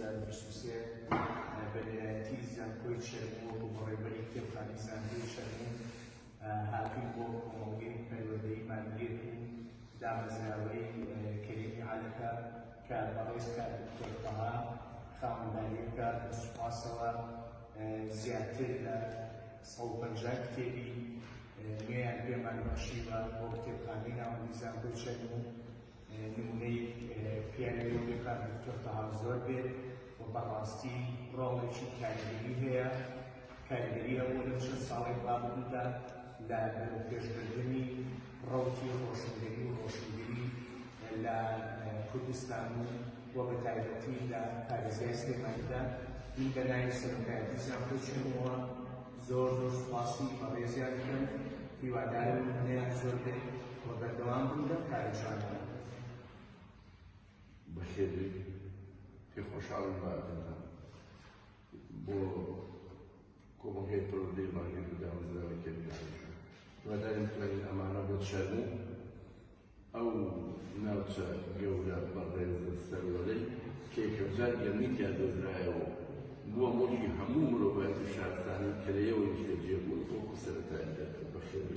2023 بەلایەتی زانکۆی چەرموو و بەڕێوەبەری کتێبخانەی زانکۆی چەرموو هاتووی بۆ کۆمەڵگەی پەروەردەیی مالیەت و دامەزراوەی کەریمی عەلەکە کە بەڕێز کات دکتۆر تەها خاوەندانیەکە بە سوپاسەوە زیاتر لە 150 کتێبی نوێیان پێمان بەخشیوە بۆ کتێبخانەی ناوەندی زانکۆی چەرموو نمونەی پیانەوەیەکان دکتۆر تەها زۆر بێت و بەڕاستی ڕۆڵێکی کاریگەری هەیە. کاریگەری ئەوە لە چەند ساڵێک ڕابردوودا لە پێشبردننی ڕەوتی ڕۆشنگەری و ڕۆشنگری لە کوردستان و بە تایبەتی لە پارێزگای سلێمانیدا. این بەلای سەرۆکایەتی زانکۆی چەرمووە زۆر سوپاسی بەڕێزیان دەکەم، هیوادارم نمونەیان زۆر بێت و بەردەوام بن لەم کارە جوانانە. بەخێری پێ خۆشحاڵم بەهاتنتان بۆ کۆمەڵگەی پەروەردەیی مالیەت و دامەزراوەی کەریمی عەلەکە. هیوادارم بتوانین ئەمانە بۆ چەرموو ئەو ناوچە گەورە بەڕێز سەروەرەی کە یەکەمجار گەرمیتیا دۆزرایەوە بووە مۆژی هەموو مرۆڤایەت و شارستانی کە لە ئێوەی جێبوون وەکو سەرەتاییدا. بەخێر.